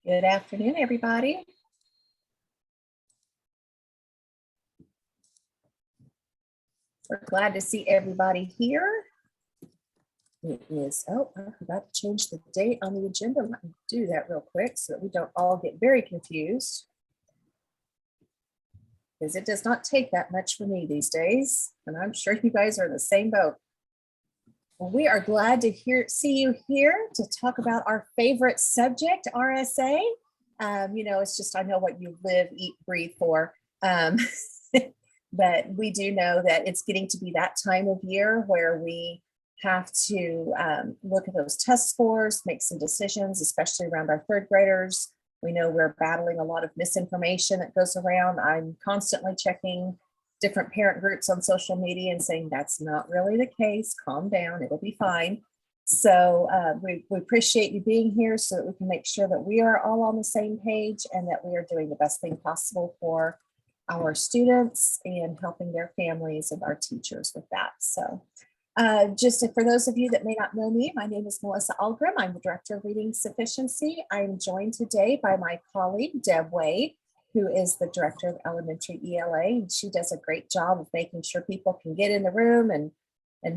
Good afternoon, everybody. We're glad to see everybody here. It is, oh, I forgot to change the date on the agenda. Let me do that real quick so that we don't all get very confused. Because it does not take that much for me these days. And I'm sure you guys are in the same boat. Well, we are glad to see you here to talk about our favorite subject, RSA. You know, it's just, I know what you live, eat, breathe for. But we do know that it's getting to be that time of year where we have to look at those test scores, make some decisions, especially around our third graders. We know we're battling a lot of misinformation that goes around. I'm constantly checking different parent groups on social media and saying that's not really the case. Calm down, it'll be fine. So we appreciate you being here so that we can make sure that we are all on the same page and that we are doing the best thing possible for our students and helping their families and our teachers with that. So just for those of you that may not know me, my name is Melissa Algrim. I'm the Director of Reading Sufficiency. I'm joined today by my colleague, Deb Wade, who is the Director of Elementary ELA. And she does a great job of making sure people can get in the room and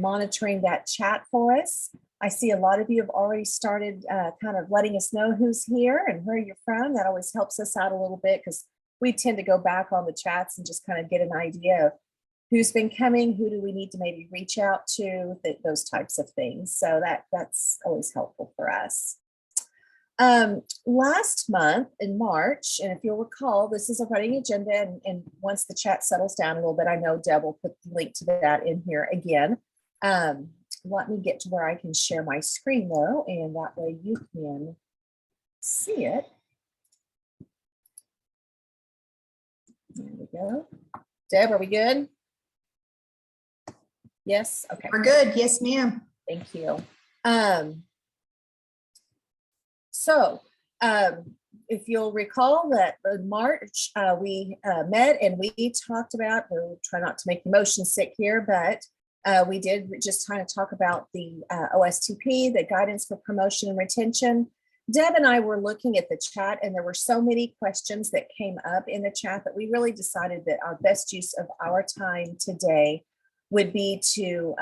monitoring that chat for us. I see a lot of you have already started kind of letting us know who's here and where you're from. That always helps us out a little bit because we tend to go back on the chats and just kind of get an idea of who's been coming, who do we need to maybe reach out to, those types of things. So that's always helpful for us. Last month in March, and if you'll recall, this is a running agenda, and once the chat settles down a little bit, I know Deb will put the link to that in here again. Let me get to where I can share my screen though, and that way you can see it. There we go. Deb, are we good? Yes, okay. We're good, yes ma'am. Thank you. If you'll recall that in March, we met and we talked about, we'll try not to make the motion sick here, but we did just kind of talk about the OSTP, the guidance for promotion and retention. Deb and I were looking at the chat and there were so many questions that came up in the chat that we really decided that our best use of our time today would be to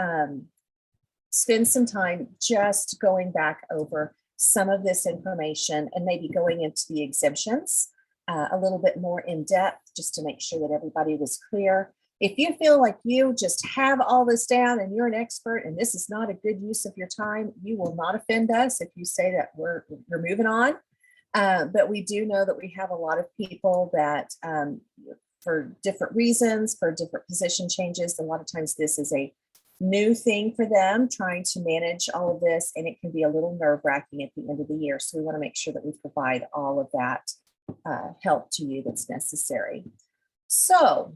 spend some time just going back over some of this information and maybe going into the exemptions a little bit more in depth just to make sure that everybody was clear. If you feel like you just have all this down and you're an expert and this is not a good use of your time, you will not offend us if you say that we're moving on. But we do know that we have a lot of people that for different reasons, for different position changes, a lot of times this is a new thing for them trying to manage all of this, and it can be a little nerve-wracking at the end of the year. So we want to make sure that we provide all of that help to you that's necessary. So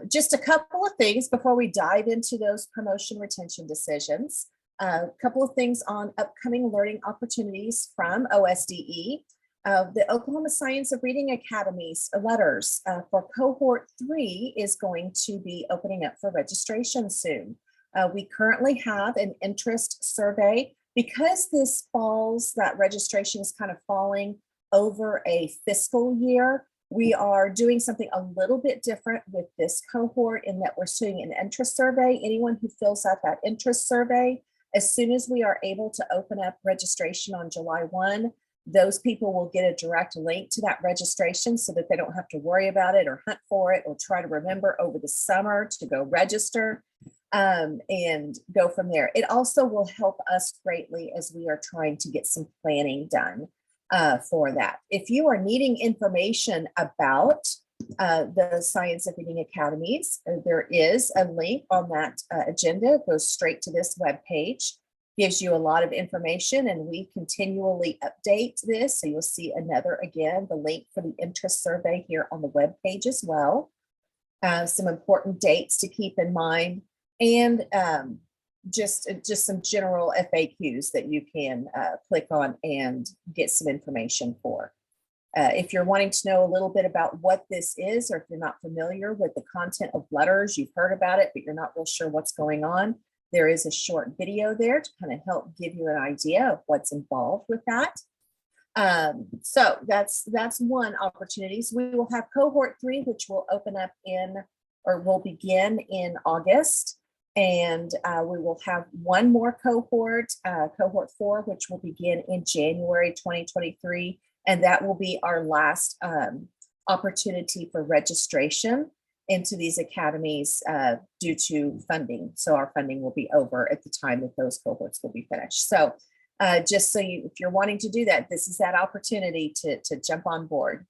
just a couple of things before we dive into those promotion retention decisions. A couple of things on upcoming learning opportunities from OSDE. The Oklahoma Science of Reading Academy's letters for cohort 3 is going to be opening up for registration soon. We currently have an interest survey. Because this falls, that registration is kind of falling over a fiscal year. We are doing something a little bit different with this cohort in that we're doing an interest survey. Anyone who fills out that interest survey, as soon as we are able to open up registration on July 1, those people will get a direct link to that registration so that they don't have to worry about it or hunt for it or try to remember over the summer to go register and go from there. It also will help us greatly as we are trying to get some planning done for that. If you are needing information about the Science of Reading Academies, there is a link on that agenda. It goes straight to this web page, gives you a lot of information, and we continually update this. So you'll see again, the link for the interest survey here on the web page as well. Some important dates to keep in mind, and just some general FAQs that you can click on and get some information for. If you're wanting to know a little bit about what this is, or if you're not familiar with the content of letters, you've heard about it, but you're not real sure what's going on, there is a short video there to kind of help give you an idea of what's involved with that. So that's one opportunity. So we will have cohort 3, which will open up or will begin in August. And we will have one more cohort, cohort 4, which will begin in January 2023. And that will be our last opportunity for registration into these academies due to funding. So our funding will be over at the time that those cohorts will be finished. So just so if you're wanting to do that, this is that opportunity to jump on board.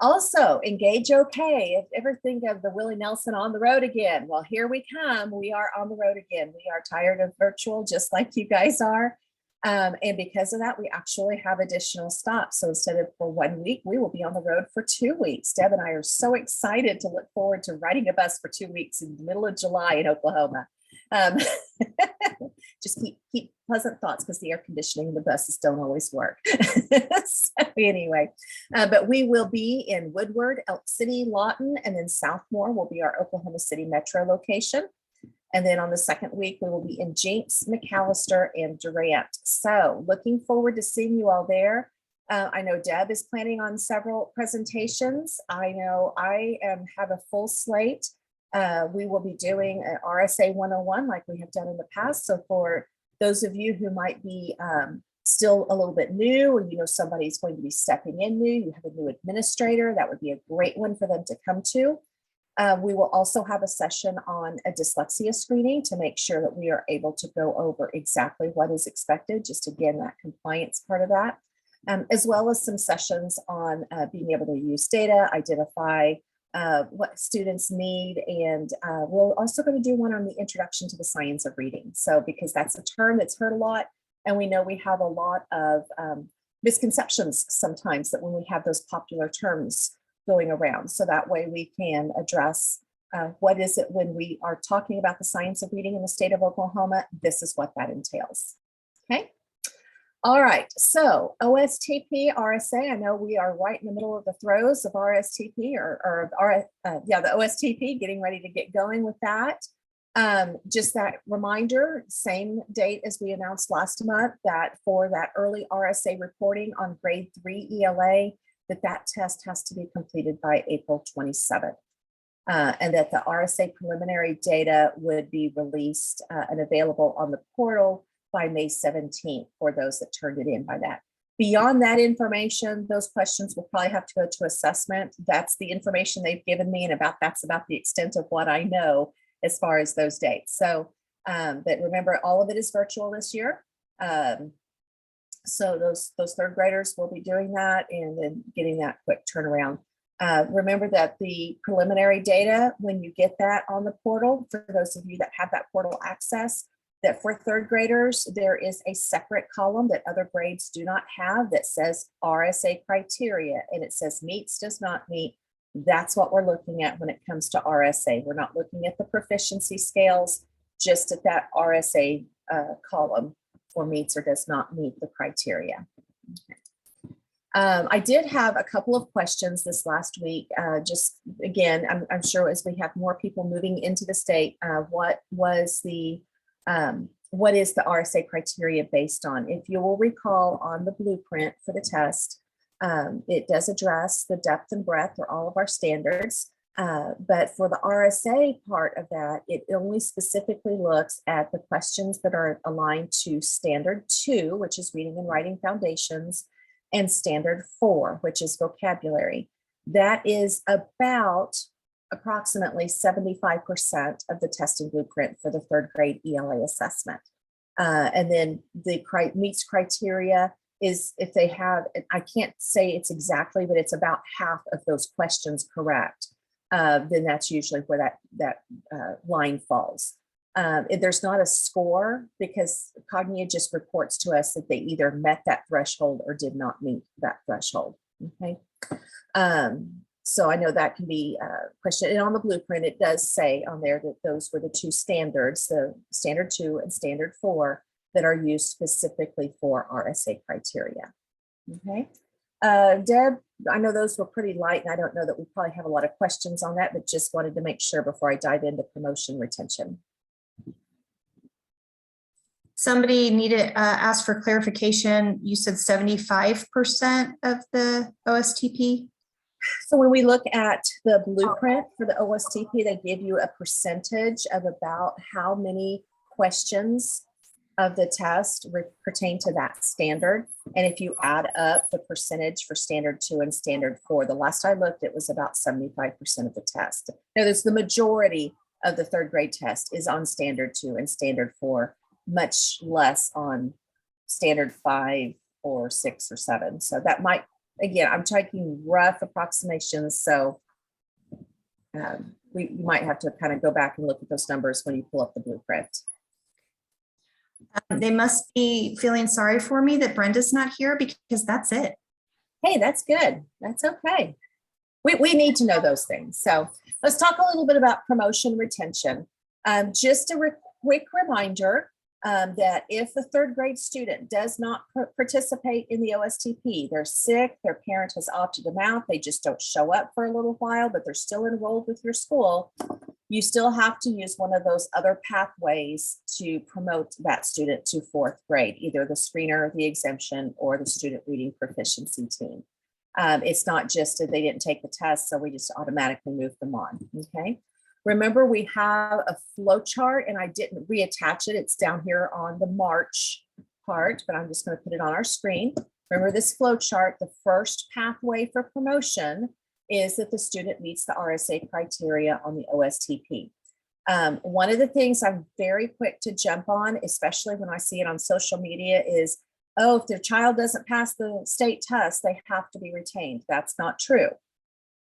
Also, Engage OK. If ever think of the Willie Nelson on the road again, well, here we come. We are on the road again. We are tired of virtual, just like you guys are. And because of that, we actually have additional stops. So instead of for 1 week, we will be on the road for 2 weeks. Deb and I are so excited to look forward to riding a bus for 2 weeks in the middle of July in Oklahoma. Just keep pleasant thoughts, because the air conditioning in the buses don't always work. So anyway, but we will be in Woodward, Elk City, Lawton, and then Southmore will be our Oklahoma City metro location. And then on the second week, we will be in Jinx, McAllister, and Durant. So looking forward to seeing you all there. I know Deb is planning on several presentations. I know I have a full slate. We will be doing an RSA 101 like we have done in the past. So for those of you who might be still a little bit new, or you know somebody's going to be stepping in new, you have a new administrator, that would be a great one for them to come to. We will also have a session on a dyslexia screening to make sure that we are able to go over exactly what is expected, just again, that compliance part of that, as well as some sessions on being able to use data, identify what students need. And we're also going to do one on the introduction to the science of reading. So because that's a term that's heard a lot, and we know we have a lot of misconceptions sometimes that when we have those popular terms going around. So that way we can address what is it when we are talking about the science of reading in the state of Oklahoma, this is what that entails. Okay. All right, so OSTP, RSA, I know we are right in the middle of the throes of RSTP the OSTP, getting ready to get going with that. Just that reminder, same date as we announced last month, that for that early RSA reporting on grade 3 ELA, that test has to be completed by April 27th. And that the RSA preliminary data would be released and available on the portal by May 17th for those that turned it in by that. Beyond that information, those questions will probably have to go to assessment. That's the information they've given me, and that's about the extent of what I know as far as those dates. So, but remember, all of it is virtual this year. So those third graders will be doing that and then getting that quick turnaround. Remember that the preliminary data, when you get that on the portal, for those of you that have that portal access, that for third graders, there is a separate column that other grades do not have that says RSA criteria, and it says meets, does not meet. That's what we're looking at when it comes to RSA. We're not looking at the proficiency scales, just at that RSA column for meets or does not meet the criteria. Okay. I did have a couple of questions this last week. Just again, I'm sure as we have more people moving into the state, what is the RSA criteria based on? If you will recall on the blueprint for the test, it does address the depth and breadth for all of our standards. But for the RSA part of that, it only specifically looks at the questions that are aligned to standard 2, which is reading and writing foundations, and standard 4, which is vocabulary. That is about approximately 75% of the testing blueprint for the third grade ELA assessment. And then the meets criteria is if they have, I can't say it's exactly, but it's about half of those questions correct. Then that's usually where that line falls. If there's not a score, because Cognia just reports to us that they either met that threshold or did not meet that threshold. Okay. So I know that can be a question. And on the blueprint, it does say on there that those were the two standards, the standard 2 and standard 4, that are used specifically for RSA criteria. Okay. Deb, I know those were pretty light, and I don't know that we probably have a lot of questions on that, but just wanted to make sure before I dive into promotion retention. Somebody needed asked for clarification. You said 75% of the OSTP. So when we look at the blueprint for the OSTP, they give you a percentage of about how many questions of the test pertain to that standard. And if you add up the percentage for standard 2 and standard 4, the last I looked, it was about 75% of the test. Now there's the majority of the 3rd grade test is on standard 2 and standard 4, much less on standard 5 or 6 or 7. So that might, again, I'm taking rough approximations. So you might have to kind of go back and look at those numbers when you pull up the blueprint. They must be feeling sorry for me that Brenda's not here because that's it. Hey, that's good. That's okay. We need to know those things. So let's talk a little bit about promotion retention. Just a quick reminder that if a 3rd grade student does not participate in the OSTP, they're sick, their parent has opted them out, they just don't show up for a little while, but they're still enrolled with your school, you still have to use one of those other pathways to promote that student to 4th grade, either the screener, the exemption, or the student reading proficiency team. It's not just that they didn't take the test, so we just automatically move them on, okay? Remember, we have a flow chart, and I didn't reattach it. It's down here on the March part, but I'm just going to put it on our screen. Remember this flow chart, the first pathway for promotion is that the student meets the RSA criteria on the OSTP. One of the things I'm very quick to jump on, especially when I see it on social media, is, oh, if their child doesn't pass the state test, they have to be retained. That's not true.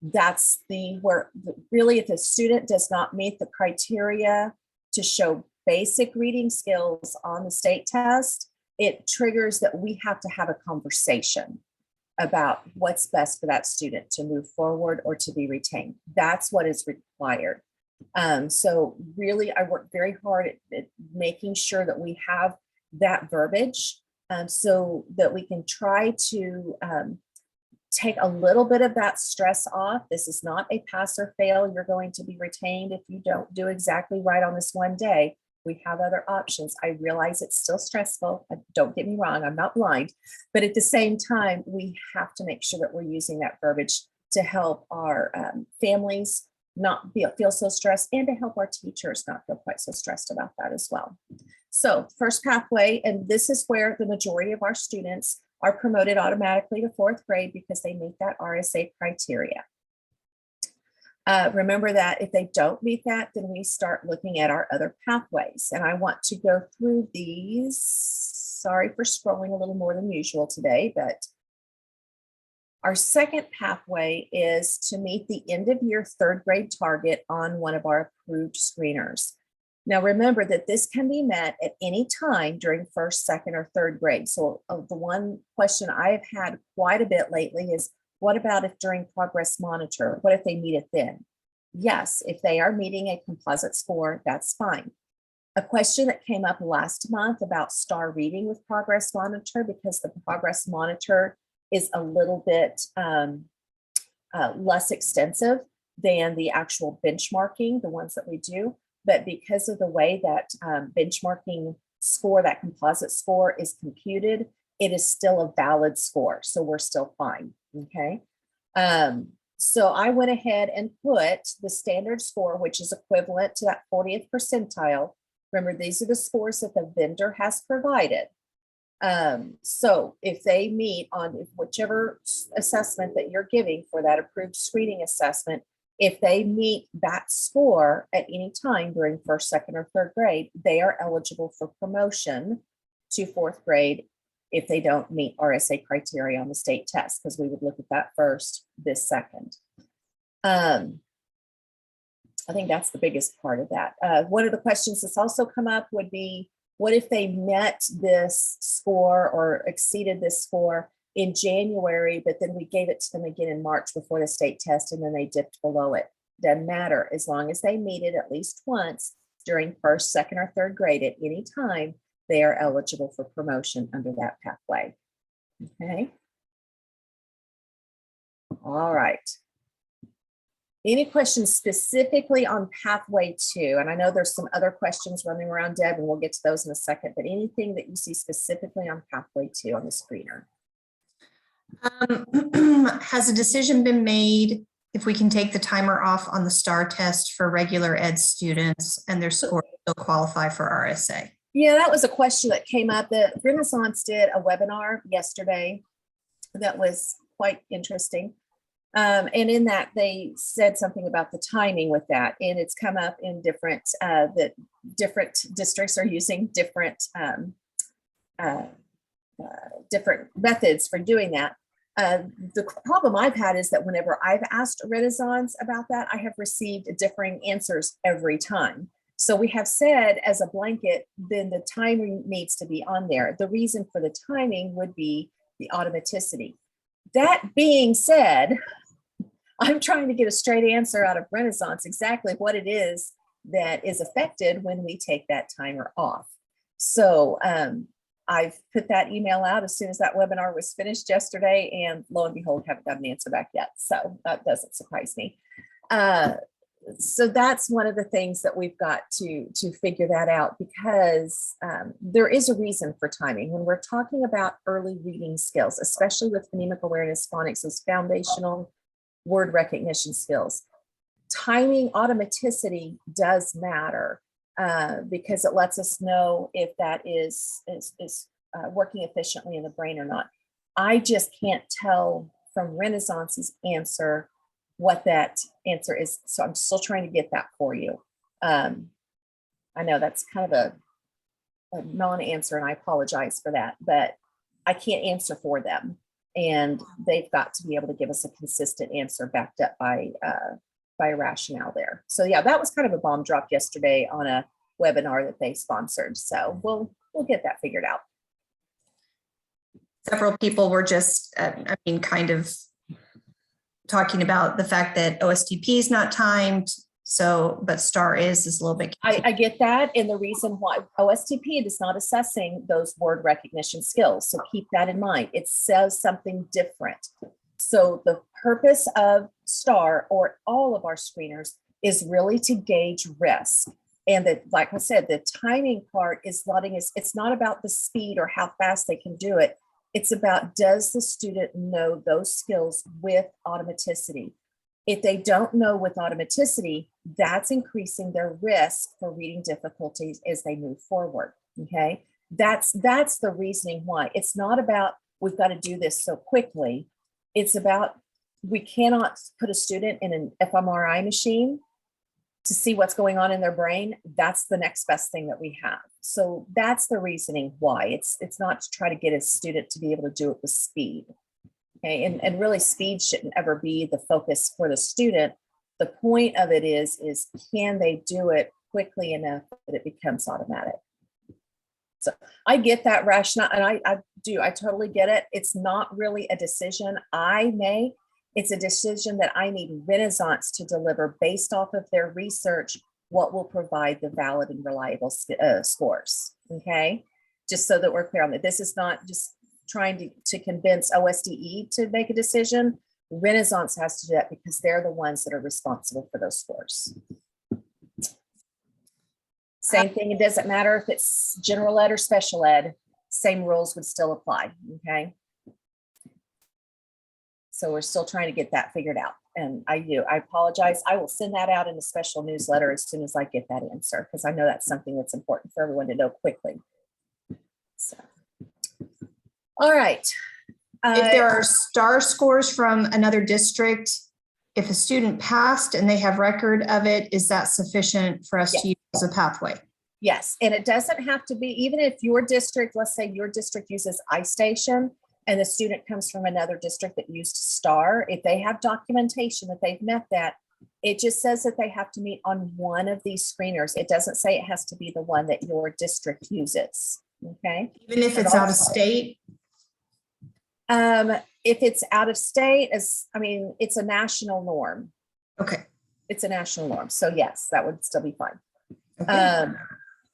That's really, if a student does not meet the criteria to show basic reading skills on the state test, it triggers that we have to have a conversation about what's best for that student to move forward or to be retained. That's what is required. So really, I work very hard at making sure that we have that verbiage so that we can try to take a little bit of that stress off. This is not a pass or fail. You're going to be retained if you don't do exactly right on this one day. We have other options. I realize it's still stressful. Don't get me wrong, I'm not blind. But at the same time, we have to make sure that we're using that verbiage to help our families not feel so stressed, and to help our teachers not feel quite so stressed about that as well. So first pathway, and this is where the majority of our students are promoted automatically to 4th grade because they meet that RSA criteria. Remember that if they don't meet that, then we start looking at our other pathways. And I want to go through these. Sorry for scrolling a little more than usual today, but our second pathway is to meet the end of year 3rd grade target on one of our approved screeners. Now, remember that this can be met at any time during 1st, 2nd, or 3rd grade. So the one question I have had quite a bit lately is, what about if during progress monitor? What if they meet it then? Yes, if they are meeting a composite score, that's fine. A question that came up last month about star reading with progress monitor, because the progress monitor is a little bit less extensive than the actual benchmarking, the ones that we do. But because of the way that benchmarking score, that composite score is computed, it is still a valid score. So we're still fine, okay? So I went ahead and put the standard score, which is equivalent to that 40th percentile. Remember, these are the scores that the vendor has provided. So if they meet on whichever assessment that you're giving for that approved screening assessment, if they meet that score at any time during 1st, 2nd, or 3rd grade, they are eligible for promotion to 4th grade if they don't meet RSA criteria on the state test, because we would look at that first, this second. I think that's the biggest part of that. One of the questions that's also come up would be, what if they met this score or exceeded this score in January, but then we gave it to them again in March before the state test, and then they dipped below it? Doesn't matter. As long as they meet it at least once during 1st, 2nd, or 3rd grade at any time, they are eligible for promotion under that pathway. Okay. All right. Any questions specifically on pathway 2? And I know there's some other questions running around, Deb, and we'll get to those in a second, but anything that you see specifically on pathway 2 on the screener? Has a decision been made if we can take the timer off on the STAR test for regular ed students and their scores still qualify for RSA? Yeah, that was a question that came up. The Renaissance did a webinar yesterday that was quite interesting. And in that, they said something about the timing with that, and it's come up in different, that different districts are using different, different methods for doing that. The problem I've had is that whenever I've asked Renaissance about that, I have received differing answers every time. So we have said as a blanket, then the timing needs to be on there. The reason for the timing would be the automaticity. That being said, I'm trying to get a straight answer out of Renaissance, exactly what it is that is affected when we take that timer off. So I've put that email out as soon as that webinar was finished yesterday, and lo and behold, haven't got an answer back yet. So that doesn't surprise me. So that's one of the things that we've got to figure that out, because there is a reason for timing. When we're talking about early reading skills, especially with phonemic awareness, phonics, those foundational word recognition skills, timing, automaticity does matter, because it lets us know if that is working efficiently in the brain or not. I just can't tell from Renaissance's answer what that answer is. So I'm still trying to get that for you. I know that's kind of a non-answer, and I apologize for that, but I can't answer for them. And they've got to be able to give us a consistent answer backed up by a rationale there. So yeah, that was kind of a bomb drop yesterday on a webinar that they sponsored. So we'll get that figured out. Several people were just, kind of talking about the fact that OSTP is not timed. So, but STAR is a little bit. I get that. And the reason why OSTP is not assessing those word recognition skills. So keep that in mind. It says something different. So the purpose of STAR, or all of our screeners, is really to gauge risk. And that, like I said, the timing part is letting us, it's not about the speed or how fast they can do it. It's about, does the student know those skills with automaticity? If they don't know with automaticity, that's increasing their risk for reading difficulties as they move forward. Okay, that's the reasoning why. It's not about we've got to do this so quickly. It's about, we cannot put a student in an fMRI machine to see what's going on in their brain. That's the next best thing that we have. So that's the reasoning why. It's not to try to get a student to be able to do it with speed. Okay, and really speed shouldn't ever be the focus for the student. The point of it is can they do it quickly enough that it becomes automatic? So I get that rationale, and I totally get it. It's not really a decision I make. It's a decision that I need Renaissance to deliver based off of their research, what will provide the valid and reliable scores. Okay, just so that we're clear on that. This is not just trying to convince OSDE to make a decision. Renaissance has to do that because they're the ones that are responsible for those scores. Same thing, it doesn't matter if it's general ed or special ed, same rules would still apply, okay? So we're still trying to get that figured out. And I apologize. I will send that out in a special newsletter as soon as I get that answer, because I know that's something that's important for everyone to know quickly. So. All right. If there are STAR scores from another district, if a student passed and they have record of it, is that sufficient for us to use as a pathway? Yes, and it doesn't have to be, even if your district, let's say your district uses iStation and the student comes from another district that used STAR, if they have documentation that they've met that, it just says that they have to meet on one of these screeners. It doesn't say it has to be the one that your district uses, okay? Even if it's out of state? If it's out of state, it's a national norm. Okay. It's a national norm. So yes, that would still be fine. Okay.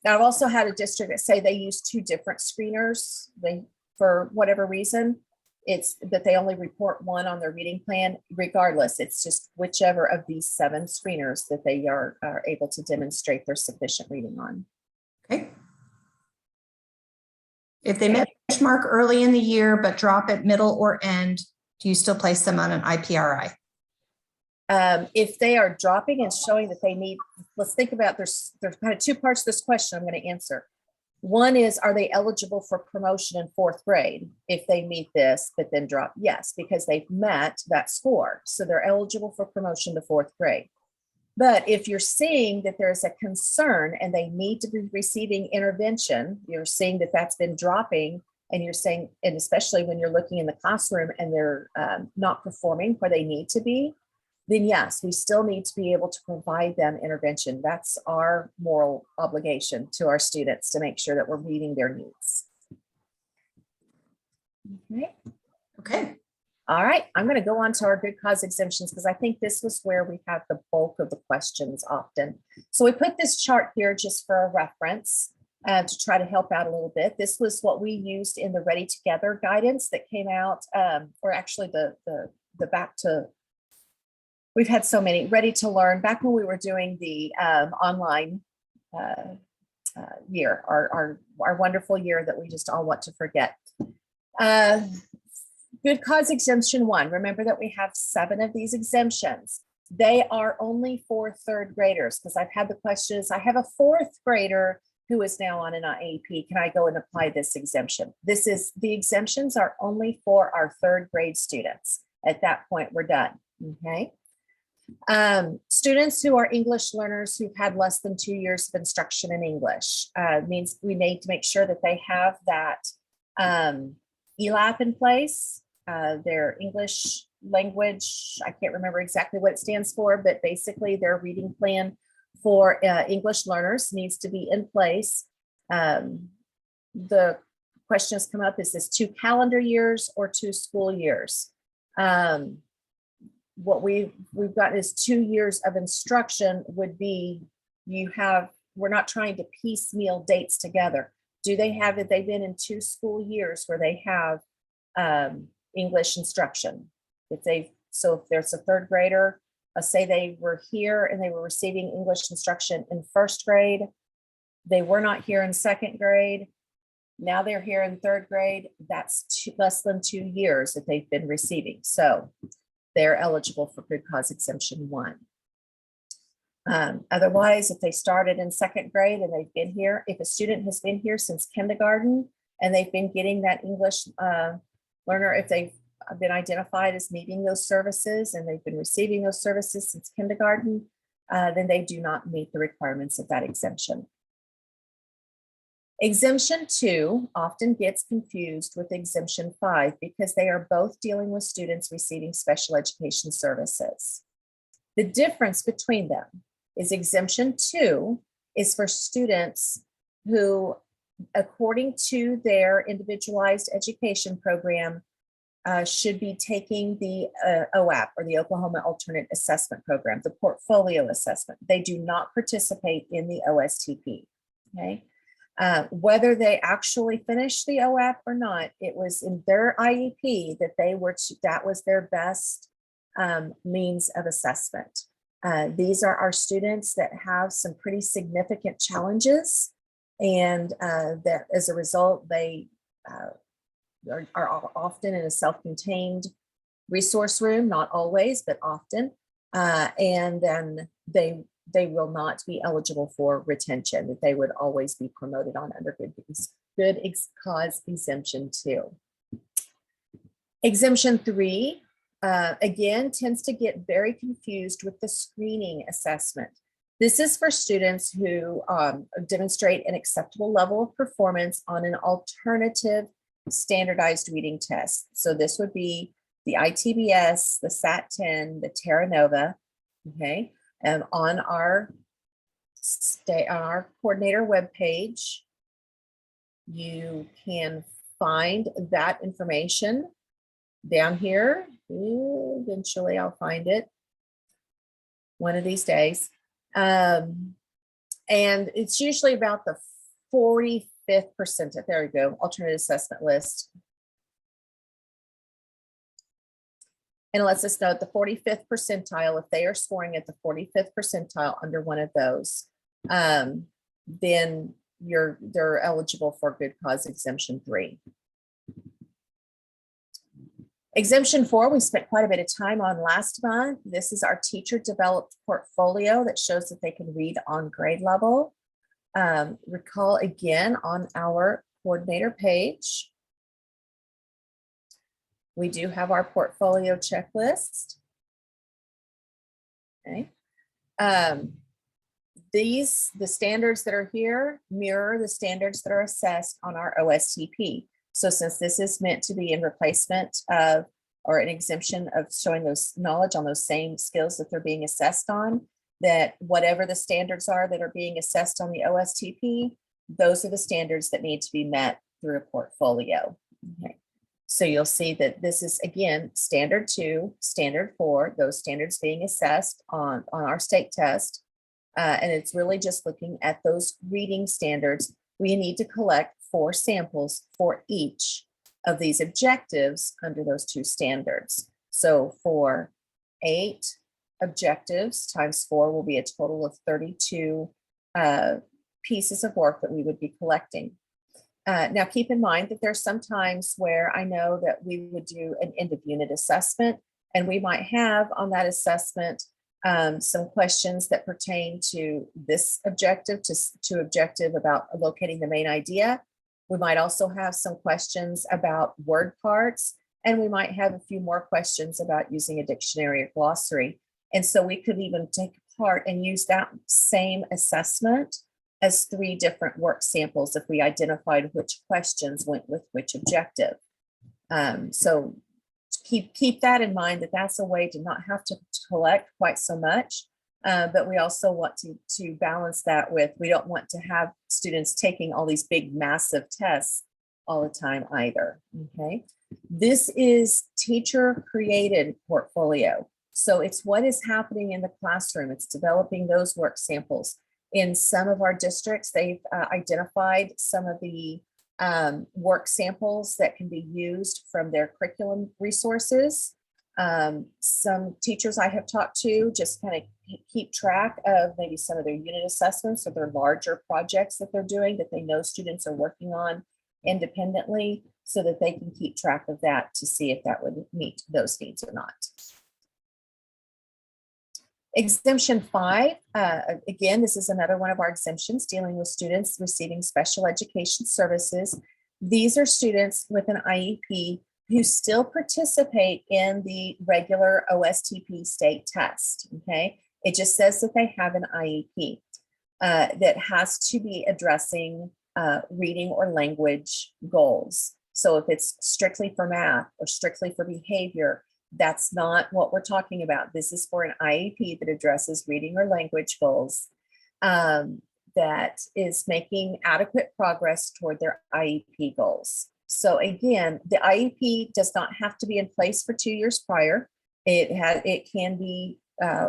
I've also had a district that say they use two different screeners for whatever reason. it's that they only report one on their reading plan. Regardless, it's just whichever of these 7 screeners that they are able to demonstrate their sufficient reading on. Okay. If they benchmark early in the year but drop at middle or end, do you still place them on an IPRI? If they are dropping and showing that they need, let's think about, there's kind of 2 parts to this question I'm going to answer. One is, are they eligible for promotion in 4th grade if they meet this, but then drop? Yes, because they've met that score. So they're eligible for promotion to 4th grade. But if you're seeing that there's a concern and they need to be receiving intervention, you're seeing that that's been dropping, and you're saying, and especially when you're looking in the classroom and they're not performing where they need to be, then yes, we still need to be able to provide them intervention. That's our moral obligation to our students, to make sure that we're meeting their needs. Okay. Okay. All right, I'm going to go on to our good cause exemptions, because I think this was where we have the bulk of the questions often. So we put this chart here just for a reference to try to help out a little bit. This was what we used in the Ready Together guidance that came out, or actually the back to, we've had so many, Ready to Learn, back when we were doing the online year, our wonderful year that we just all want to forget. Good cause exemption 1. Remember that we have 7 of these exemptions. They are only for 3rd graders, because I've had the questions, I have a 4th grader who is now on an IEP. Can I go and apply this exemption? The exemptions are only for our 3rd grade students. At that point, we're done. Okay. Students who are English learners who've had less than 2 years of instruction in English means we need to make sure that they have that ELAP in place. Their English language, I can't remember exactly what it stands for, but basically their reading plan for English learners needs to be in place. The question has come up, is this 2 calendar years or 2 school years? What we've gotten is 2 years of instruction would be, we're not trying to piecemeal dates together. Have they been in 2 school years where they have English instruction? If there's a 3rd grader, let's say they were here and they were receiving English instruction in 1st grade, they were not here in 2nd grade, now they're here in 3rd grade, that's less than 2 years that they've been receiving. So they're eligible for good cause exemption 1. Otherwise, if they started in 2nd grade and they've been here, if a student has been here since kindergarten and they've been getting that English learner, if they've been identified as needing those services and they've been receiving those services since kindergarten, then they do not meet the requirements of that exemption. Exemption 2 often gets confused with exemption 5 because they are both dealing with students receiving special education services. The difference between them is exemption 2 is for students who, according to their individualized education program, should be taking the OAP, or the Oklahoma Alternate Assessment Program, the portfolio assessment. They do not participate in the OSTP. Okay. Whether they actually finished the OAP or not, it was in their IEP that that was their best means of assessment. These are our students that have some pretty significant challenges, and that as a result, they are often in a self-contained resource room, not always, but often, and then they will not be eligible for retention, that they would always be promoted on under good cause exemption 2. Exemption 3, again, tends to get very confused with the screening assessment. This is for students who demonstrate an acceptable level of performance on an alternative standardized reading test. So this would be the ITBS, the SAT-10, the Terra Nova, okay? And on our coordinator webpage, you can find that information down here. Eventually I'll find it one of these days. And it's usually about the 45th percentile. There we go, alternate assessment list. And it lets us know at the 45th percentile, if they are scoring at the 45th percentile under one of those, then they're eligible for good cause exemption 3. Exemption 4, we spent quite a bit of time on last month. This is our teacher developed portfolio that shows that they can read on grade level. Recall again on our coordinator page, we do have our portfolio checklist. Okay. The standards that are here mirror the standards that are assessed on our OSTP. So since this is meant to be in replacement of, or an exemption of showing those knowledge on those same skills that they're being assessed on, that whatever the standards are that are being assessed on the OSTP, those are the standards that need to be met through a portfolio. Okay. So you'll see that this is, again, standard 2, standard 4, those standards being assessed on our state test. And it's really just looking at those reading standards. We need to collect 4 samples for each of these objectives under those 2 standards. So for 8 objectives times 4 will be a total of 32 pieces of work that we would be collecting. Now keep in mind that there's some times where I know that we would do an end of unit assessment, and we might have on that assessment some questions that pertain to this objective, to objective about locating the main idea. We might also have some questions about word parts, and we might have a few more questions about using a dictionary or glossary. And so we could even take part and use that same assessment as 3 different work samples if we identified which questions went with which objective. So keep that in mind, that that's a way to not have to collect quite so much, but we also want to balance that with, we don't want to have students taking all these big massive tests all the time either. Okay, this is teacher created portfolio. So it's what is happening in the classroom. It's developing those work samples. In some of our districts, they've identified some of the work samples that can be used from their curriculum resources. Some teachers I have talked to just kind of keep track of maybe some of their unit assessments or their larger projects that they're doing that they know students are working on independently, so that they can keep track of that to see if that would meet those needs or not. Exemption 5, again, this is another one of our exemptions dealing with students receiving special education services. These are students with an IEP who still participate in the regular OSTP state test, okay? It just says that they have an IEP that has to be addressing reading or language goals. So if it's strictly for math or strictly for behavior, that's not what we're talking about. This is for an IEP that addresses reading or language goals, that is making adequate progress toward their IEP goals. So again, the IEP does not have to be in place for 2 years prior. It can be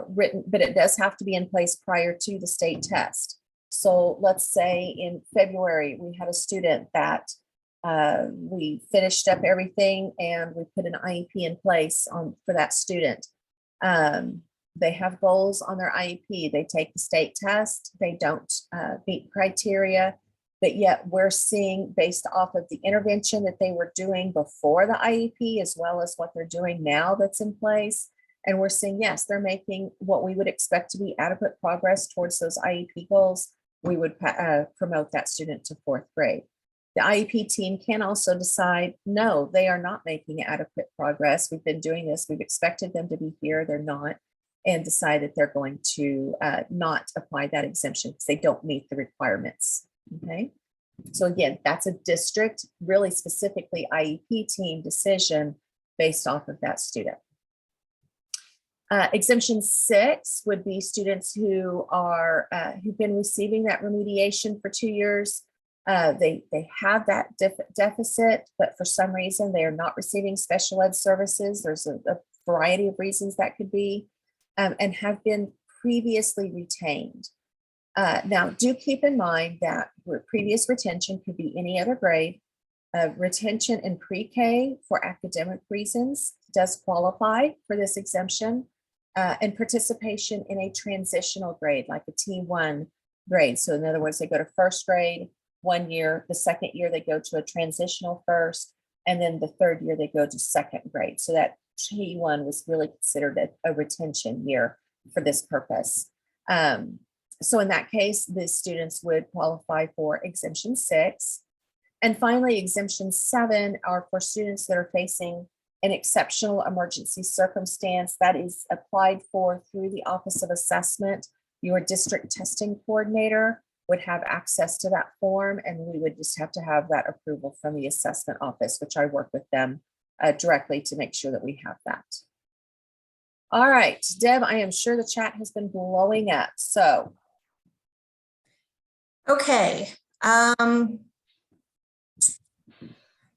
written, but it does have to be in place prior to the state test. So let's say in February, we had a student that we finished up everything and we put an IEP in place for that student. They have goals on their IEP. They take the state test. They don't meet criteria, but yet we're seeing, based off of the intervention that they were doing before the IEP, as well as what they're doing now that's in place. And we're seeing, yes, they're making what we would expect to be adequate progress towards those IEP goals. We would promote that student to 4th grade. The IEP team can also decide, no, they are not making adequate progress. We've been doing this. We've expected them to be here. They're not, and decide that they're going to not apply that exemption because they don't meet the requirements. Okay. So again, that's a district, really specifically IEP team decision based off of that student. Exemption 6 would be students who are who've been receiving that remediation for 2 years. They have that deficit, but for some reason they are not receiving special ed services. There's a variety of reasons that could be, and have been previously retained. Now, do keep in mind that previous retention could be any other grade. Retention in pre-K for academic reasons does qualify for this exemption, and participation in a transitional grade, like a T1 grade. So in other words, they go to first grade 1 year, the second year they go to a transitional first, and then the third year they go to second grade. So that T1 was really considered a retention year for this purpose. So in that case, the students would qualify for exemption 6. And finally, exemption 7 are for students that are facing an exceptional emergency circumstance that is applied for through the Office of Assessment. Your district testing coordinator would have access to that form, and we would just have to have that approval from the assessment office, which I work with them directly to make sure that we have that. All right, Deb, I am sure the chat has been blowing up. So. Okay.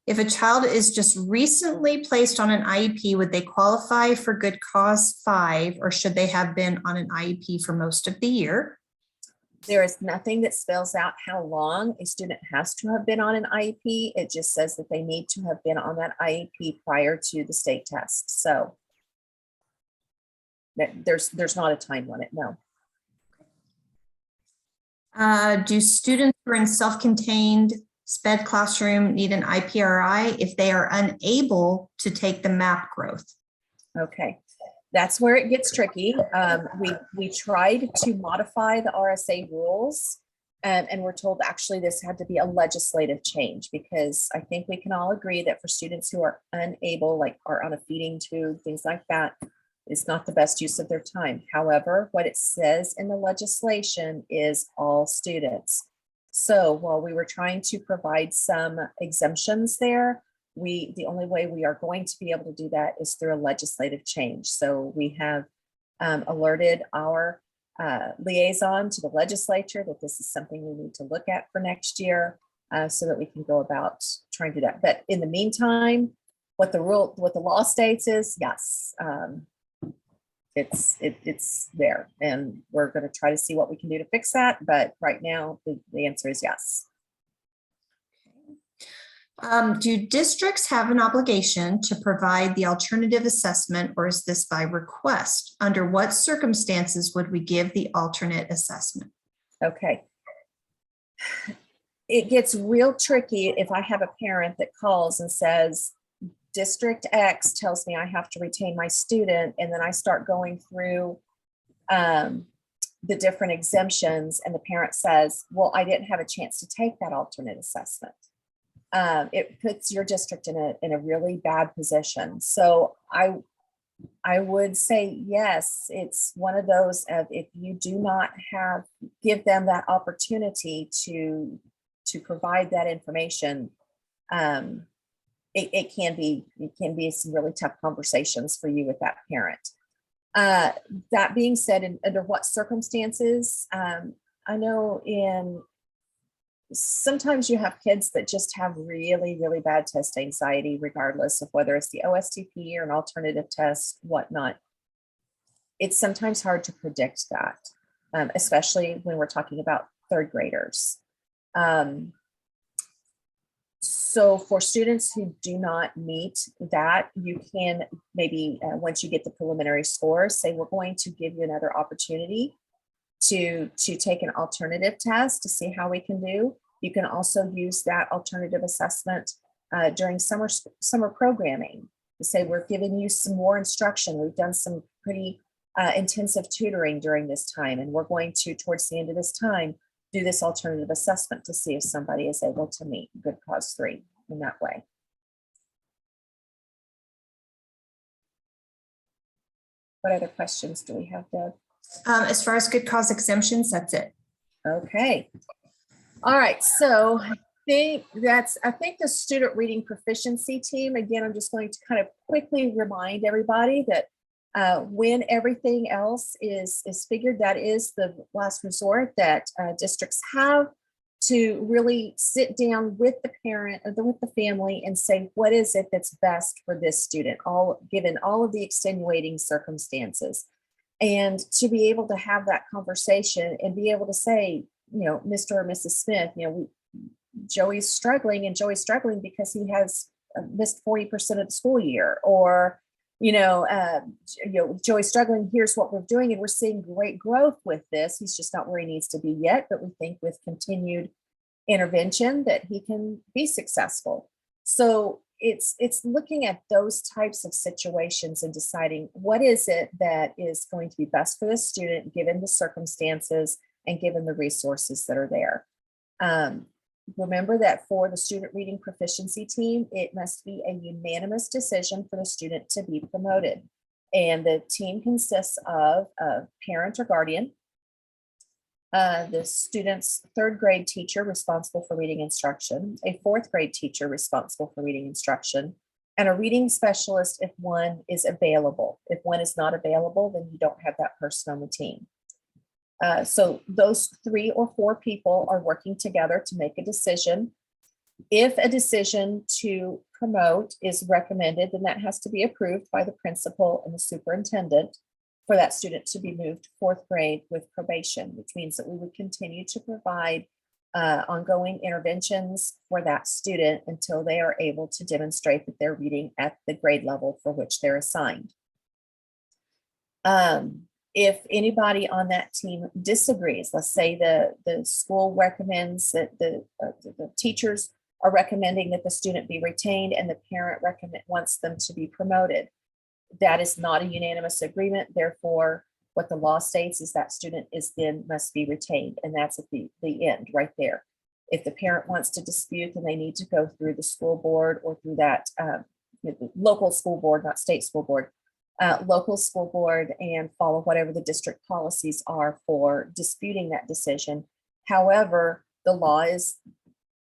If a child is just recently placed on an IEP, would they qualify for Good Cause 5, or should they have been on an IEP for most of the year? There is nothing that spells out how long a student has to have been on an IEP. It just says that they need to have been on that IEP prior to the state test. So there's not a time limit, no. Do students who are in self-contained SPED classroom need an IPRI if they are unable to take the MAP growth? Okay, that's where it gets tricky. We tried to modify the RSA rules, and we're told actually this had to be a legislative change, because I think we can all agree that for students who are unable, like are on a feeding tube, things like that, is not the best use of their time. However, what it says in the legislation is all students. So while we were trying to provide some exemptions there, the only way we are going to be able to do that is through a legislative change. So we have alerted our liaison to the legislature that this is something we need to look at for next year, so that we can go about trying to do that. But in the meantime, what the law states is yes, it's there, and we're going to try to see what we can do to fix that. But right now, the answer is yes. Do districts have an obligation to provide the alternative assessment, or is this by request? Under what circumstances would we give the alternate assessment? Okay. It gets real tricky if I have a parent that calls and says, District X tells me I have to retain my student, and then I start going through the different exemptions, and the parent says, well, I didn't have a chance to take that alternate assessment. It puts your district in a really bad position. So I would say yes, it's one of those of, if you do not give them that opportunity to provide that information, it can be some really tough conversations for you with that parent. That being said, under what circumstances, I know sometimes you have kids that just have really, really bad test anxiety, regardless of whether it's the OSTP or an alternative test, whatnot. It's sometimes hard to predict that, especially when we're talking about third graders. So for students who do not meet that, you can maybe, once you get the preliminary scores, say, we're going to give you another opportunity to take an alternative test to see how we can do. You can also use that alternative assessment during summer programming to say, we're giving you some more instruction. We've done some pretty intensive tutoring during this time, and we're going to, towards the end of this time, do this alternative assessment to see if somebody is able to meet Good Cause 3 in that way. What other questions do we have, Deb? As far as Good Cause exemptions, that's it. Okay. All right. So I think the student reading proficiency team, again, I'm just going to kind of quickly remind everybody that when everything else is figured, that is the last resort that districts have to really sit down with the parent or with the family and say, what is it that's best for this student, given all of the extenuating circumstances. And to be able to have that conversation and be able to say, Mr. or Mrs. Smith, Joey's struggling, and Joey's struggling because he has missed 40% of the school year, or Joey's struggling. Here's what we're doing, and we're seeing great growth with this. He's just not where he needs to be yet, but we think with continued intervention that he can be successful. So it's looking at those types of situations and deciding what is it that is going to be best for the student given the circumstances and given the resources that are there. Remember that for the student reading proficiency team, it must be a unanimous decision for the student to be promoted. And the team consists of a parent or guardian, the student's third grade teacher responsible for reading instruction, a fourth grade teacher responsible for reading instruction, and a reading specialist if one is available. If one is not available, then you don't have that person on the team. So those 3 or 4 people are working together to make a decision. If a decision to promote is recommended, then that has to be approved by the principal and the superintendent for that student to be moved to 4th grade with probation, which means that we would continue to provide ongoing interventions for that student until they are able to demonstrate that they're reading at the grade level for which they're assigned. If anybody on that team disagrees, let's say the school recommends that the teachers are recommending that the student be retained and the parent wants them to be promoted. That is not a unanimous agreement. Therefore, what the law states is that student must be retained, and that's at the end right there. If the parent wants to dispute, then they need to go through the school board or through that local school board, not state school board. Local school board and follow whatever the district policies are for disputing that decision. However, the law is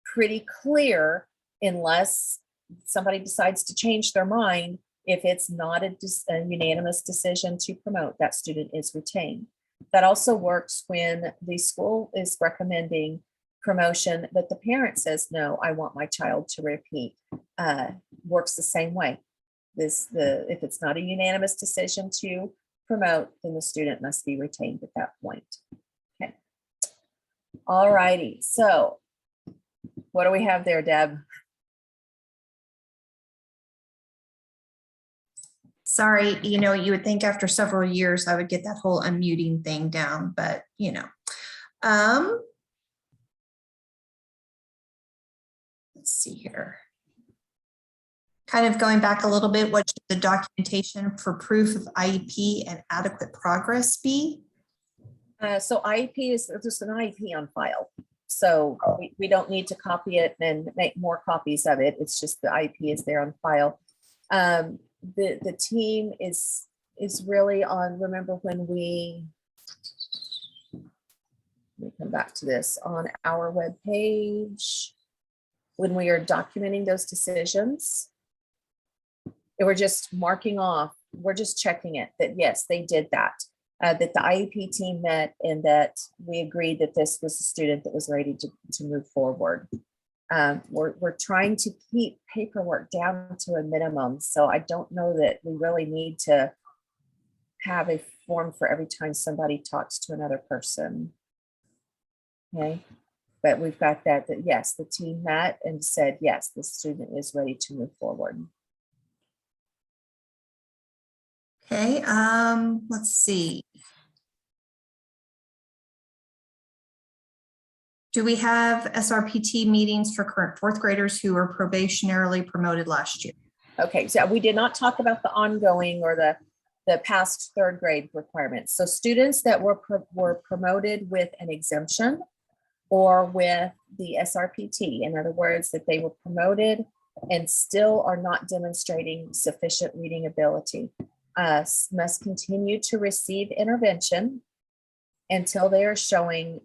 pretty clear unless somebody decides to change their mind. If it's not a unanimous decision to promote, that student is retained. That also works when the school is recommending promotion, but the parent says, no, I want my child to repeat. Works the same way. If it's not a unanimous decision to promote, then the student must be retained at that point. Okay. All righty. So what do we have there, Deb? Sorry, you would think after several years I would get that whole unmuting thing down, but let's see here. Kind of going back a little bit, what should the documentation for proof of IEP and adequate progress be? So IEP is just an IEP on file. So we don't need to copy it and make more copies of it. It's just the IEP is there on file. The team is really on, remember when we come back to this on our webpage, when we are documenting those decisions, we're just marking off, we're just checking it that yes, they did that, that the IEP team met and that we agreed that this was a student that was ready to move forward. We're trying to keep paperwork down to a minimum. So I don't know that we really need to have a form for every time somebody talks to another person. Okay. But we've got that yes, the team met and said, yes, the student is ready to move forward. Okay, let's see. Do we have SRPT meetings for current 4th graders who were probationarily promoted last year? Okay, so we did not talk about the ongoing or the past 3rd grade requirements. So students that were promoted with an exemption or with the SRPT, in other words, that they were promoted and still are not demonstrating sufficient reading ability, must continue to receive intervention until they are showing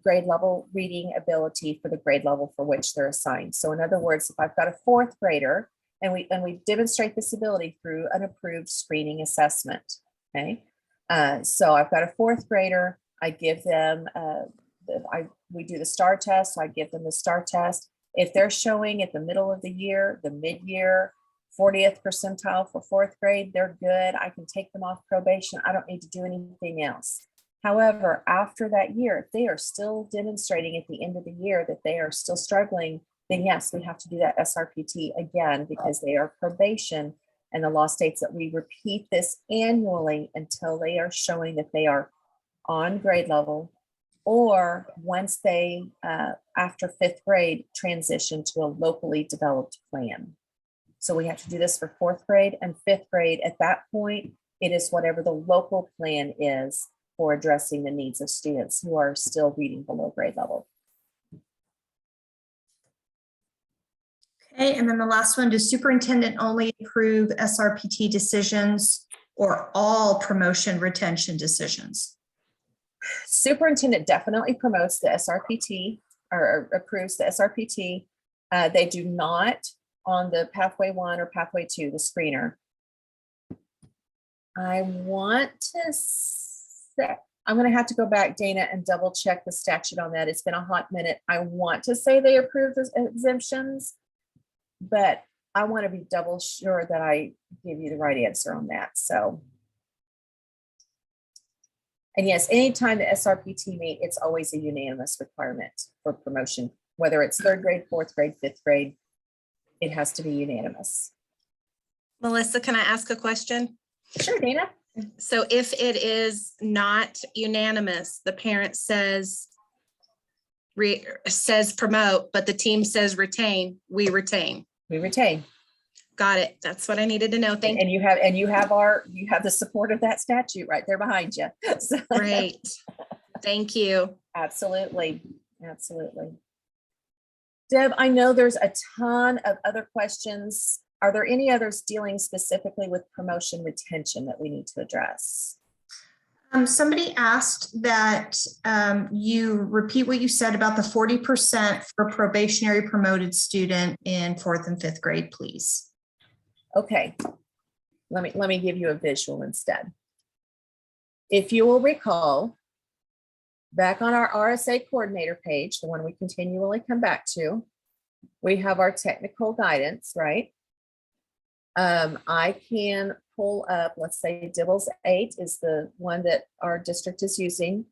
grade level reading ability for the grade level for which they're assigned. So in other words, if I've got a 4th grader and we demonstrate this ability through an approved screening assessment, okay? So I've got a 4th grader, I give them, we do the STAR test, so I give them the STAR test. If they're showing at the middle of the year, the mid-year, 40th percentile for 4th grade, they're good. I can take them off probation. I don't need to do anything else. However, after that year, if they are still demonstrating at the end of the year that they are still struggling, then yes, we have to do that SRPT again because they are probation. And the law states that we repeat this annually until they are showing that they are on grade level, or once they, after 5th grade, transition to a locally developed plan. So we have to do this for 4th grade and 5th grade. At that point, it is whatever the local plan is for addressing the needs of students who are still reading below grade level. Okay, and then the last one, does superintendent only approve SRPT decisions or all promotion retention decisions? Superintendent definitely promotes the SRPT or approves the SRPT. They do not on the pathway 1 or pathway 2, the screener. I want to say, I'm going to have to go back, Dana, and double check the statute on that. It's been a hot minute. I want to say they approve the exemptions, but I want to be double sure that I give you the right answer on that. So, and yes, anytime the SRPT meet, it's always a unanimous requirement for promotion, whether it's 3rd grade, 4th grade, 5th grade, it has to be unanimous. Melissa, can I ask a question? Sure, Dana. So if it is not unanimous, the parent says promote, but the team says retain, we retain. We retain. Got it. That's what I needed to know. Thank And you have the support of that statute right there behind you. So, you. Great. Thank you. absolutely. Absolutely. Deb, I know there's a ton of other questions. Are there any others dealing specifically with promotion retention that we need to address? Somebody asked that you repeat what you said about the 40% for probationary promoted student in 4th and 5th grade, please. Okay, let me give you a visual instead. If you will recall, back on our RSA coordinator page, the one we continually come back to, we have our technical guidance, right? I can pull up, let's say Dibbles 8 is the one that our district is using.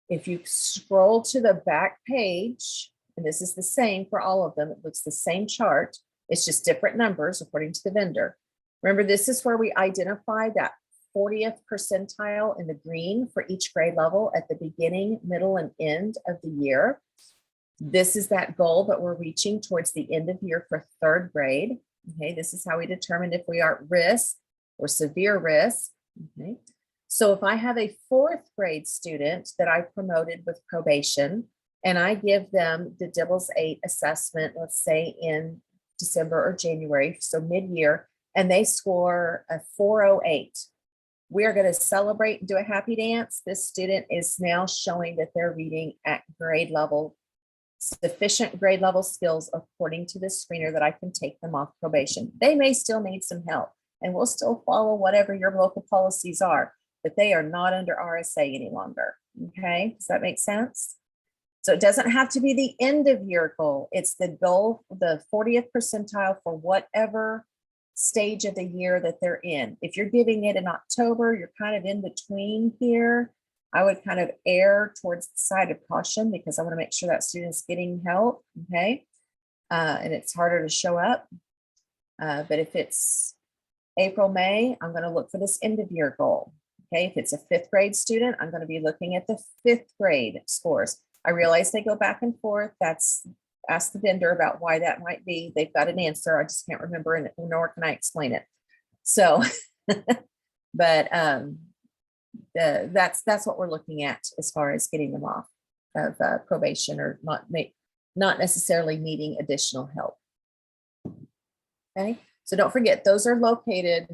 If you scroll to the back page, and this is the same for all of them, it looks the same chart. It's just different numbers according to the vendor. Remember, this is where we identify that 40th percentile in the green for each grade level at the beginning, middle, and end of the year. This is that goal that we're reaching towards the end of year for 3rd grade. Okay, this is how we determine if we are at risk or severe risk. Okay, so if I have a 4th grade student that I promoted with probation and I give them the Dibbles 8 assessment, let's say in December or January, so mid-year, and they score a 408. We are going to celebrate and do a happy dance. This student is now showing that they're reading at grade level, sufficient grade level skills according to the screener that I can take them off probation. They may still need some help and we'll still follow whatever your local policies are, but they are not under RSA any longer. Okay, does that make sense? So it doesn't have to be the end of year goal. It's the goal, the 40th percentile for whatever stage of the year that they're in. If you're giving it in October, you're kind of in between here. I would kind of err towards the side of caution because I want to make sure that student's getting help. Okay. And it's harder to show up. But if it's April, May, I'm going to look for this end of year goal. Okay. If it's a 5th grade student, I'm going to be looking at the 5th grade scores. I realize they go back and forth. Ask the vendor about why that might be. They've got an answer. I just can't remember, and nor can I explain it. So, but that's what we're looking at as far as getting them off of probation or not necessarily needing additional help. Okay, so don't forget those are located,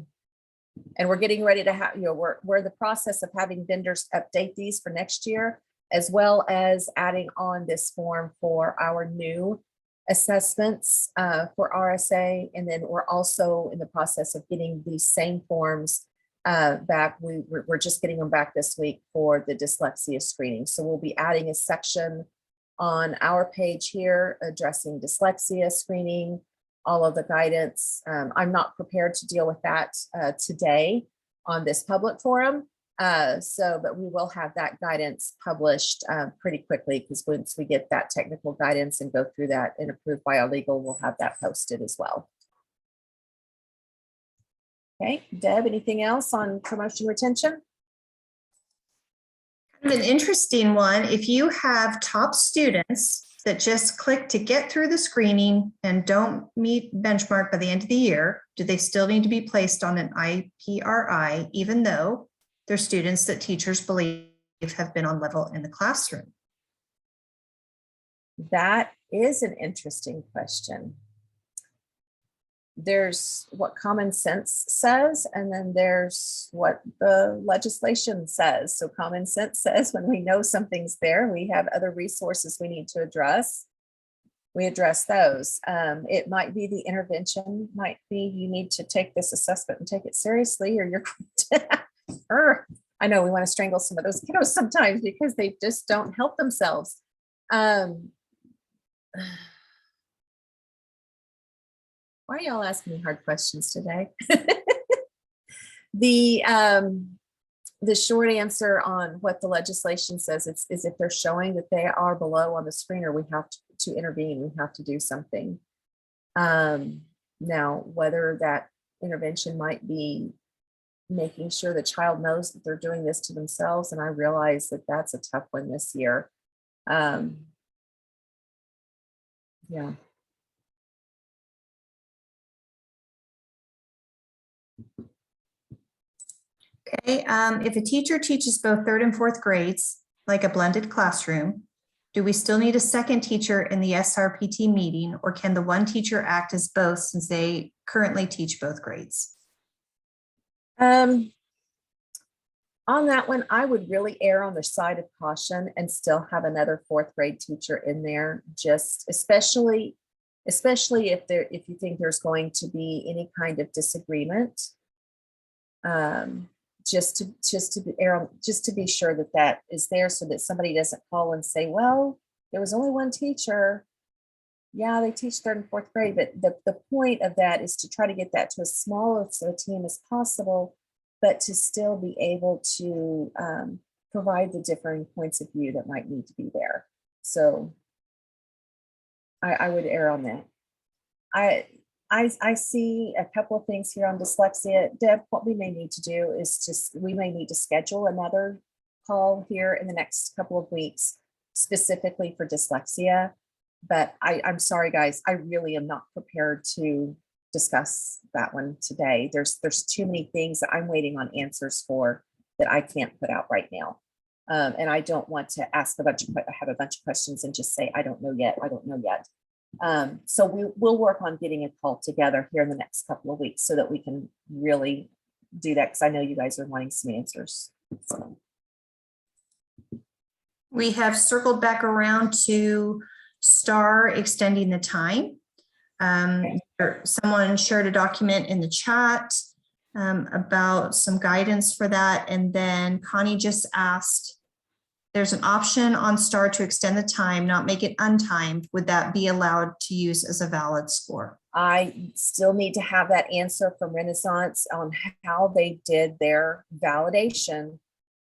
and we're getting ready to have, we're in the process of having vendors update these for next year, as well as adding on this form for our new assessments for RSA. And then we're also in the process of getting these same forms back. We're just getting them back this week for the dyslexia screening. So we'll be adding a section on our page here addressing dyslexia screening, all of the guidance. I'm not prepared to deal with that today on this public forum. But we will have that guidance published pretty quickly, because once we get that technical guidance and go through that and approved by our legal, we'll have that posted as well. Okay, Deb, anything else on promotion retention? Kind of an interesting one. If you have top students that just click to get through the screening and don't meet benchmark by the end of the year, do they still need to be placed on an IPRI, even though they're students that teachers believe have been on level in the classroom? That is an interesting question. There's what common sense says, and then there's what the legislation says. So common sense says when we know something's there, we have other resources we need to address, we address those. It might be the intervention, might be you need to take this assessment and take it seriously, or you're going to, I know we want to strangle some of those kiddos sometimes because they just don't help themselves. Why are y'all asking me hard questions today? The short answer on what the legislation says is if they're showing that they are below on the screener, we have to intervene. We have to do something. Now, whether that intervention might be making sure the child knows that they're doing this to themselves, and I realize that that's a tough one this year. Yeah. Okay, if a teacher teaches both third and fourth grades, like a blended classroom, do we still need a second teacher in the SRPT meeting, or can the one teacher act as both since they currently teach both grades? On that one, I would really err on the side of caution and still have another fourth grade teacher in there, just especially if you think there's going to be any kind of disagreement. Just to be sure that that is there, so that somebody doesn't call and say, well, there was only one teacher. Yeah, they teach third and fourth grade, but the point of that is to try to get that to as small of a team as possible, but to still be able to provide the differing points of view that might need to be there. So I would err on that. I see a couple of things here on dyslexia. Deb, what we may need to do is we may need to schedule another call here in the next couple of weeks, specifically for dyslexia. But I'm sorry, guys, I really am not prepared to discuss that one today. There's too many things that I'm waiting on answers for that I can't put out right now. And I don't want to have a bunch of questions and just say, I don't know yet. So we'll work on getting a call together here in the next couple of weeks so that we can really do that, because I know you guys are wanting some answers. So. We have circled back around to STAR extending the time. Someone shared a document in the chat about some guidance for that. And then Connie just asked, there's an option on STAR to extend the time, not make it untimed. Would that be allowed to use as a valid score? I still need to have that answer from Renaissance on how they did their validation,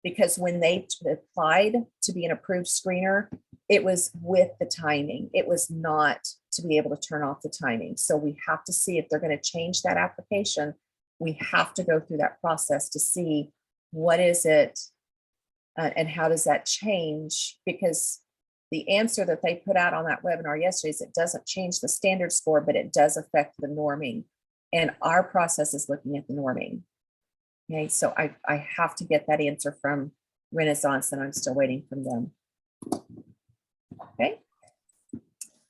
because when they applied to be an approved screener, it was with the timing. It was not to be able to turn off the timing. So we have to see if they're going to change that application. We have to go through that process to see what is it and how does that change, because the answer that they put out on that webinar yesterday is it doesn't change the standard score, but it does affect the norming. And our process is looking at the norming. Okay, so I have to get that answer from Renaissance, and I'm still waiting from them. Okay.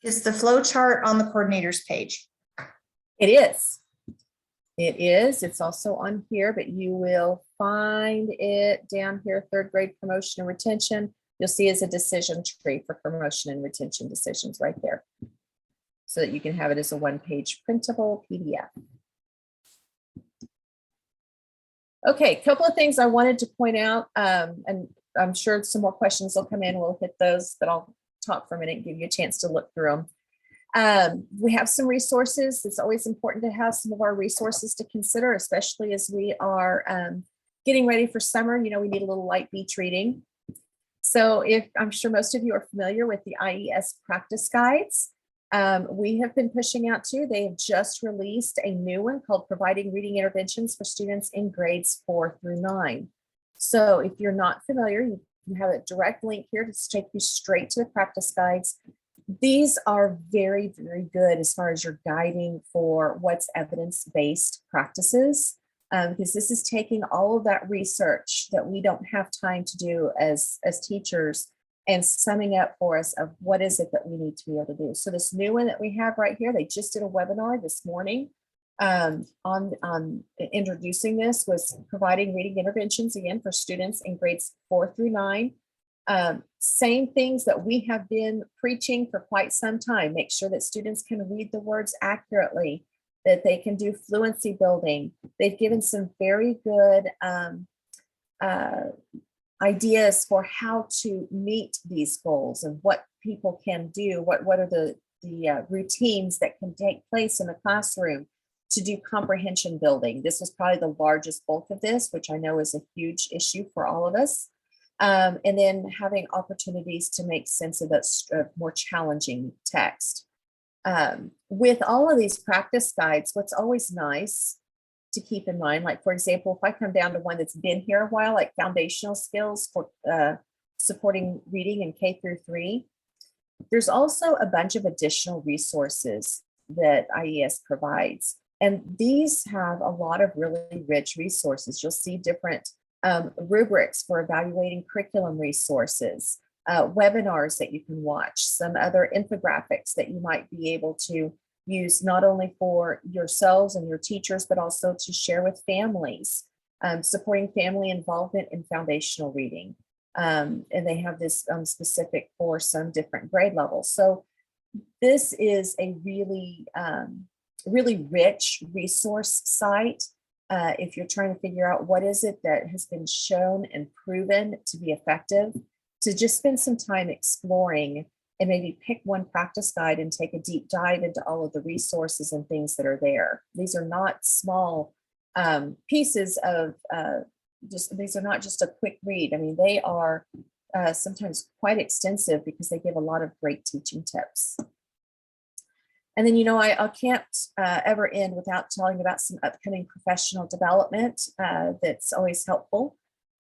Is the flow chart on the coordinators page? It is. It is. It's also on here, but you will find it down here, third grade promotion and retention. You'll see as a decision tree for promotion and retention decisions right there, so that you can have it as a one-page printable PDF. Okay, a couple of things I wanted to point out, and I'm sure some more questions will come in. We'll hit those, but I'll talk for a minute and give you a chance to look through them. We have some resources. It's always important to have some of our resources to consider, especially as we are getting ready for summer, you know, we need a little light beach reading. So if I'm sure most of you are familiar with the IES practice guides, we have been pushing out too. They have just released a new one called Providing Reading Interventions for Students in Grades 4 through 9. So if you're not familiar, you have a direct link here to take you straight to the practice guides. These are very, very good as far as your guiding for what's evidence-based practices. Because this is taking all of that research that we don't have time to do as teachers and summing up for us of what is it that we need to be able to do. So this new one that we have right here, they just did a webinar this morning on introducing this, was providing reading interventions again for students in grades 4 through 9. Same things that we have been preaching for quite some time. Make sure that students can read the words accurately, that they can do fluency building. They've given some very good ideas for how to meet these goals and what people can do, what are the routines that can take place in the classroom to do comprehension building. This was probably the largest bulk of this, which I know is a huge issue for all of us. And then having opportunities to make sense of that more challenging text. With all of these practice guides, what's always nice to keep in mind, like for example, if I come down to one that's been here a while, like foundational skills for supporting reading in K through 3, there's also a bunch of additional resources that IES provides. And these have a lot of really rich resources. You'll see different rubrics for evaluating curriculum resources, webinars that you can watch, some other infographics that you might be able to use not only for yourselves and your teachers, but also to share with families, supporting family involvement in foundational reading. And they have this specific for some different grade levels. So this is a really, really rich resource site. If you're trying to figure out what is it that has been shown and proven to be effective, to just spend some time exploring and maybe pick one practice guide and take a deep dive into all of the resources and things that are there. These are not small pieces of these are not just a quick read. I mean, they are sometimes quite extensive because they give a lot of great teaching tips. And then, you know, I can't ever end without telling about some upcoming professional development that's always helpful.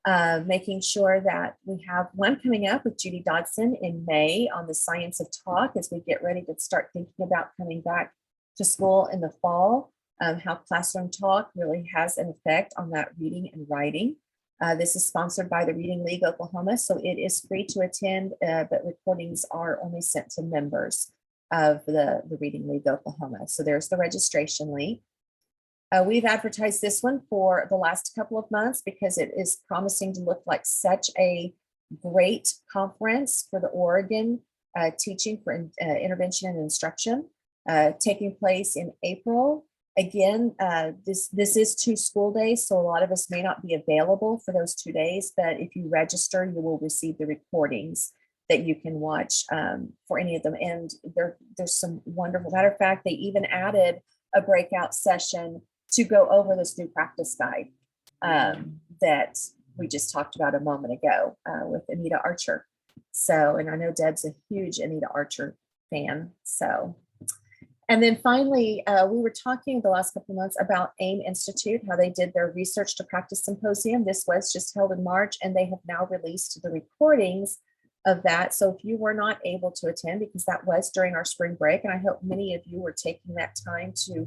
Making sure that we have one coming up with Judy Dodson in May on the science of talk as we get ready to start thinking about coming back to school in the fall, how classroom talk really has an effect on that reading and writing. This is sponsored by the Reading League Oklahoma, so it is free to attend, but recordings are only sent to members of the Reading League Oklahoma. So there's the registration link. We've advertised this one for the last couple of months because it is promising to look like such a great conference for the Oregon Teaching for Intervention and Instruction, taking place in April. Again, this is 2 school days, so a lot of us may not be available for those 2 days, but if you register, you will receive the recordings that you can watch for any of them. And there's some wonderful, matter of fact, they even added a breakout session to go over this new practice guide that we just talked about a moment ago with Anita Archer. So, and I know Deb's a huge Anita Archer fan. So, and then finally, we were talking the last couple of months about AIM Institute, how they did their Research to Practice Symposium. This was just held in March, and they have now released the recordings of that. So if you were not able to attend, because that was during our spring break, and I hope many of you were taking that time to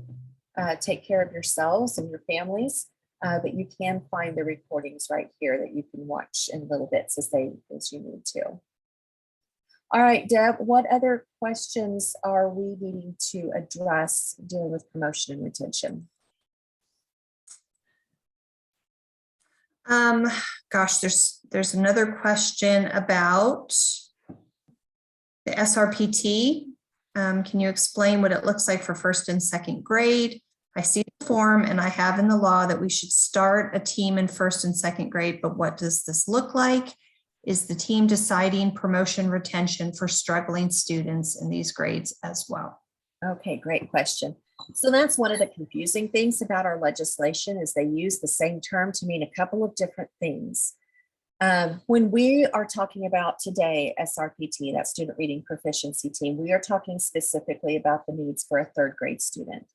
take care of yourselves and your families, but you can find the recordings right here that you can watch in little bits as you need to. All right, Deb, what other questions are we needing to address dealing with promotion and retention? Gosh, there's another question about the SRPT. Can you explain what it looks like for 1st and 2nd grade? I see the form and I have in the law that we should start a team in 1st and 2nd grade, but what does this look like? Is the team deciding promotion retention for struggling students in these grades as well? Okay, great question. So that's one of the confusing things about our legislation is they use the same term to mean a couple of different things. When we are talking about today, SRPT, that student reading proficiency team, we are talking specifically about the needs for a third grade student.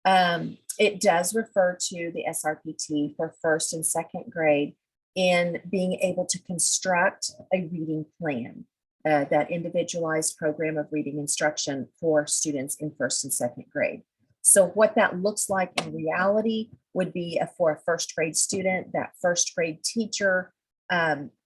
It does refer to the SRPT for first and second grade in being able to construct a reading plan, that individualized program of reading instruction for students in first and second grade. So what that looks like in reality would be for a first grade student, that first grade teacher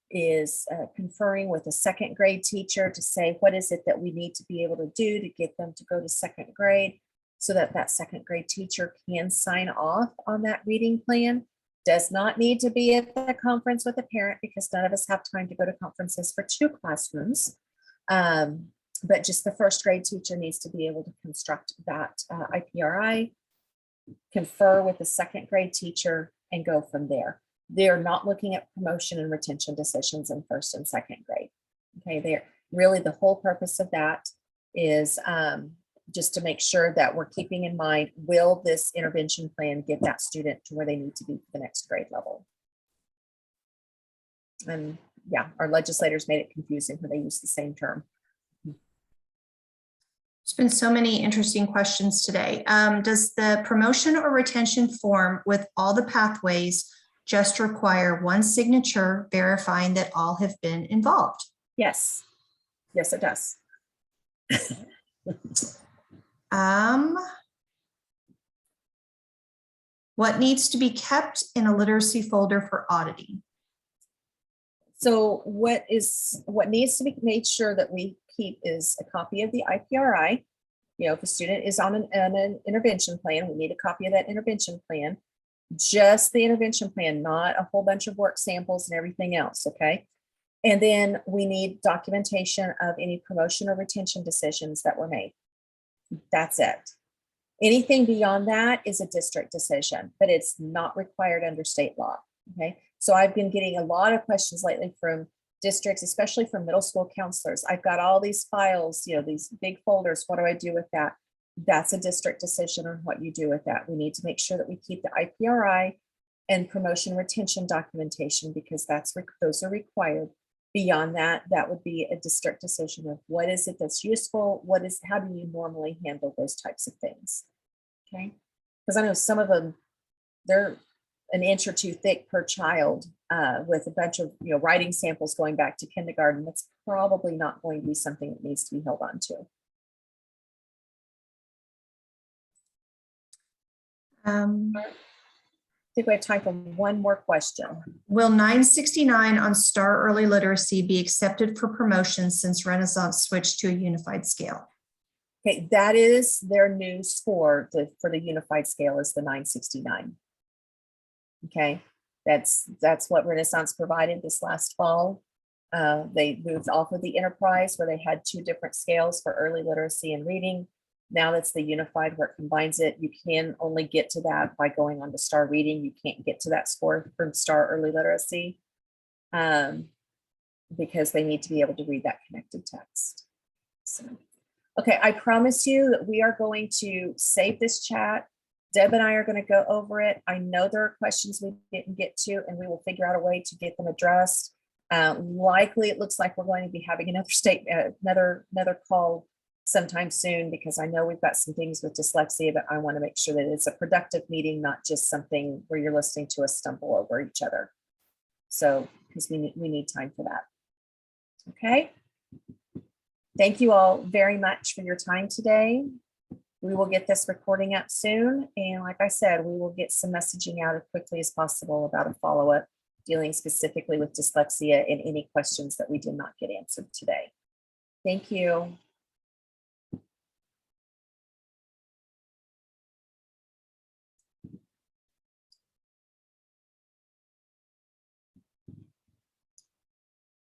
is conferring with a second grade teacher to say, what is it that we need to be able to do to get them to go to second grade so that that second grade teacher can sign off on that reading plan. Does not need to be at the conference with a parent because none of us have time to go to conferences for 2 classrooms. But just the first grade teacher needs to be able to construct that IPRI, confer with the second grade teacher, and go from there. They're not looking at promotion and retention decisions in first and second grade. Okay, they're really the whole purpose of that is just to make sure that we're keeping in mind, will this intervention plan get that student to where they need to be for the next grade level? And yeah, our legislators made it confusing when they use the same term. There's been so many interesting questions today. Does the promotion or retention form with all the pathways just require one signature verifying that all have been involved? Yes. Yes, it does. What needs to be kept in a literacy folder for auditing? So what needs to be made sure that we keep is a copy of the IPRI. You know, if a student is on an intervention plan, we need a copy of that intervention plan. Just the intervention plan, not a whole bunch of work samples and everything else, okay? And then we need documentation of any promotion or retention decisions that were made. That's it. Anything beyond that is a district decision, but it's not required under state law, okay? So I've been getting a lot of questions lately from districts, especially from middle school counselors. I've got all these files, you know, these big folders. What do I do with that? That's a district decision on what you do with that. We need to make sure that we keep the IPRI and promotion retention documentation because those are required. Beyond that, that would be a district decision of what is it that's useful? How do you normally handle those types of things? Okay, because I know some of them, they're an inch or two thick per child with a bunch of writing samples going back to kindergarten. That's probably not going to be something that needs to be held on to. I think we have time for one more question. Will 969 on STAR Early Literacy be accepted for promotion since Renaissance switched to a unified scale? Okay, that is their new score for the unified scale is the 969. Okay, that's what Renaissance provided this last fall. They moved off of the enterprise where they had 2 different scales for early literacy and reading. Now that's the unified where it combines it. You can only get to that by going on to STAR reading. You can't get to that score from STAR early literacy because they need to be able to read that connected text. So, okay, I promise you that we are going to save this chat. Deb and I are going to go over it. I know there are questions we didn't get to, and we will figure out a way to get them addressed. Likely, it looks like we're going to be having another call sometime soon because I know we've got some things with dyslexia, but I want to make sure that it's a productive meeting, not just something where you're listening to us stumble over each other. So, because we need time for that. Okay. Thank you all very much for your time today. We will get this recording up soon. And like I said, we will get some messaging out as quickly as possible about a follow-up dealing specifically with dyslexia and any questions that we did not get answered today. Thank you.